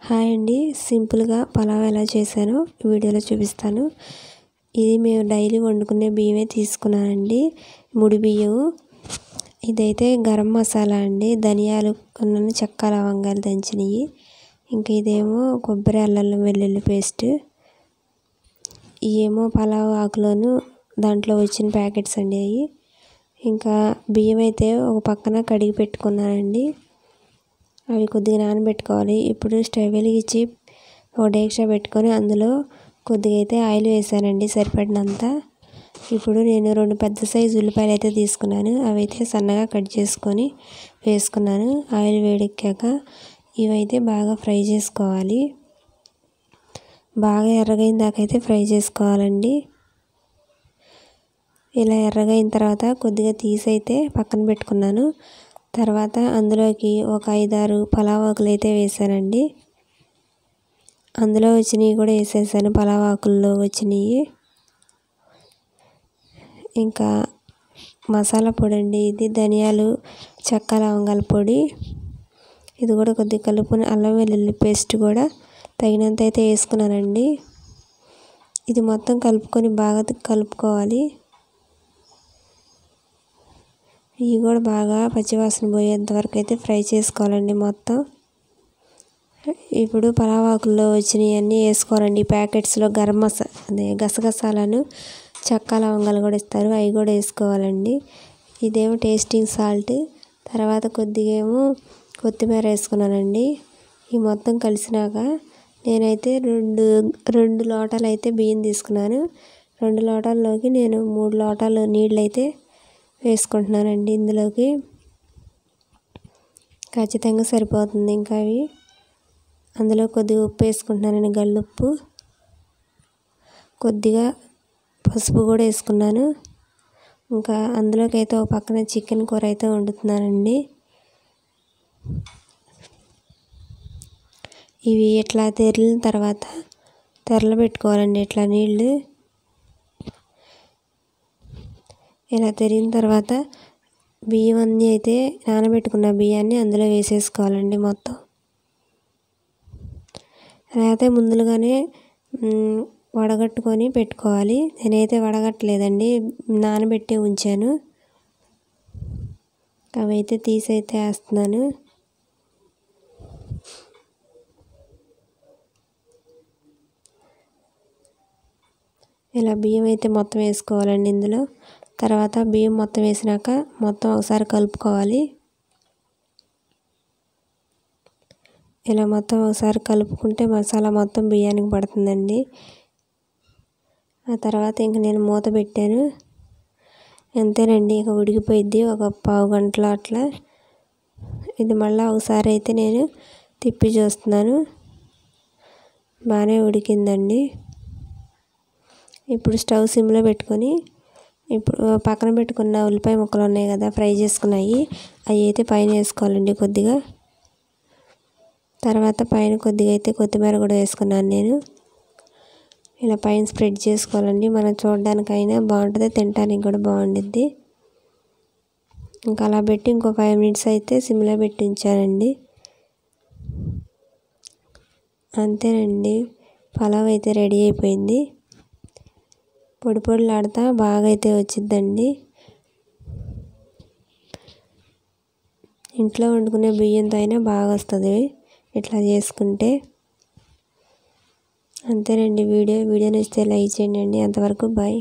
Hi అండి, సింపుల్గా పలావ్ ఎలా చేశానో వీడియోలో చూపిస్తాను. ఇది మేము డైలీ వండుకునే బియ్యమే తీసుకున్నానండి, ముడి బియ్యం. ఇదైతే గరం మసాలా అండి, ధనియాలు కొన్నాను, చెక్క లవంగాలు దంచినవి. ఇంకా ఇదేమో కొబ్బరి అల్లం వెల్లుల్లి పేస్ట్. ఇవేమో పలావ్ ఆకులోను దాంట్లో వచ్చిన ప్యాకెట్స్ అండి అవి. ఇంకా బియ్యం అయితే ఒక పక్కన కడిగి పెట్టుకున్నానండి, అవి కొద్దిగా నానబెట్టుకోవాలి. ఇప్పుడు స్టవ్ వెలిగించి ఒక డేక్షా పెట్టుకొని అందులో కొద్దిగా అయితే ఆయిల్ వేసానండి, సరిపడినంత. ఇప్పుడు నేను 2 పెద్ద సైజు ఉల్లిపాయలు అయితే తీసుకున్నాను, అవి అయితే సన్నగా కట్ చేసుకొని వేసుకున్నాను. ఆయిల్ వేడెక్కాక ఇవైతే బాగా ఫ్రై చేసుకోవాలి, బాగా ఎర్రగైన దాకా అయితే ఫ్రై చేసుకోవాలండి. ఇలా ఎర్రగైన తర్వాత కొద్దిగా తీసి అయితే పక్కన పెట్టుకున్నాను. తర్వాత అందులోకి ఒక 5-6 పలావ్ ఆకులు అయితే వేసానండి, అందులో వచ్చినవి కూడా వేసేసాను, పలావ్ ఆకుల్లో వచ్చినవి. ఇంకా మసాలా పొడి అండి, ఇది ధనియాలు చెక్క లవంగాల పొడి. ఇది కూడా కొద్దిగా కలుపుకొని అల్లం వెల్లుల్లి పేస్ట్ కూడా తగినంత అయితే వేసుకున్నానండి. ఇది మొత్తం కలుపుకొని బాగా కలుపుకోవాలి. ఇవి కూడా బాగా పచ్చివాసన పోయేంత వరకు అయితే ఫ్రై చేసుకోవాలండి మొత్తం. ఇప్పుడు పలావ్ ఆకుల్లో వచ్చినవి అన్నీ వేసుకోవాలండి. ప్యాకెట్స్లో గసగసాలను చెక్క లవంగాలు కూడా ఇస్తారు, అవి కూడా వేసుకోవాలండి. ఇదేమో టేస్టింగ్ సాల్ట్. తర్వాత కొద్దిగా ఏమో కొత్తిమీర వేసుకున్నానండి. ఈ మొత్తం కలిసినాక నేనైతే రెండు లోటాలు అయితే బియ్యం తీసుకున్నాను. 2 లోటాల్లోకి నేను 3 లోటాలు నీళ్ళు అయితే వేసుకుంటున్నానండి. ఇందులోకి ఖచ్చితంగా సరిపోతుంది. ఇంకా అవి అందులో కొద్దిగా ఉప్పు వేసుకుంటున్నానండి, గల్లుప్పు. కొద్దిగా పసుపు కూడా వేసుకున్నాను. ఇంకా అందులోకి అయితే ఒక పక్కన చికెన్ కూర అయితే వండుతున్నానండి. ఇవి ఇట్లా తెరిలిన తర్వాత తెరలబెట్టుకోవాలండి, ఇట్లా నీళ్ళు. ఇలా తెరిగిన తర్వాత బియ్యం అన్నీ అయితే నానబెట్టుకున్న బియ్యాన్ని అందులో వేసేసుకోవాలండి మొత్తం. లేకపోతే ముందుగానే వడగట్టుకొని పెట్టుకోవాలి. నేనైతే వడగట్టలేదండి, నానబెట్టి ఉంచాను. అవి అయితే తీసి అయితే వేస్తున్నాను. ఇలా బియ్యం అయితే మొత్తం వేసుకోవాలండి ఇందులో. తర్వాత బియ్యం మొత్తం వేసినాక మొత్తం ఒకసారి కలుపుకోవాలి. ఇలా మొత్తం ఒకసారి కలుపుకుంటే మసాలా మొత్తం బియ్యానికి పడుతుందండి. ఆ తర్వాత ఇంక నేను మూత పెట్టాను, అంతేనండి. ఇక ఉడికిపోయిద్ది ఒక పావు గంటలో అట్లా. ఇది మళ్ళీ ఒకసారి అయితే నేను తిప్పి చూస్తున్నాను, బాగానే ఉడికిందండి. ఇప్పుడు స్టవ్ సిమ్లో పెట్టుకొని ఇప్పుడు పక్కన పెట్టుకున్న ఉల్లిపాయ ముక్కలు ఉన్నాయి కదా, ఫ్రై చేసుకున్నాయి, అవి అయితే పైన వేసుకోవాలండి కొద్దిగా. తర్వాత పైన కొద్దిగా అయితే కొత్తిమీర కూడా వేసుకున్నాను నేను. ఇలా పైన స్ప్రెడ్ చేసుకోవాలండి, మనం చూడడానికైనా బాగుంటుంది, తినడానికి కూడా బాగుండిద్ది. ఇంకా అలా పెట్టి ఇంకో 5 మినిట్స్ అయితే సిమ్లో పెట్టి ఉంచానండి. అంతేనండి, పలావ్ అయితే రెడీ అయిపోయింది. పొడి పొడిలాడుతా బాగా అయితే వచ్చిద్దండి. ఇంట్లో వండుకునే బియ్యంతో అయినా బాగా వస్తుంది ఇట్లా చేసుకుంటే. అంతేనండి, వీడియో నచ్చితే లైక్ చేయండి. అంతవరకు బాయ్.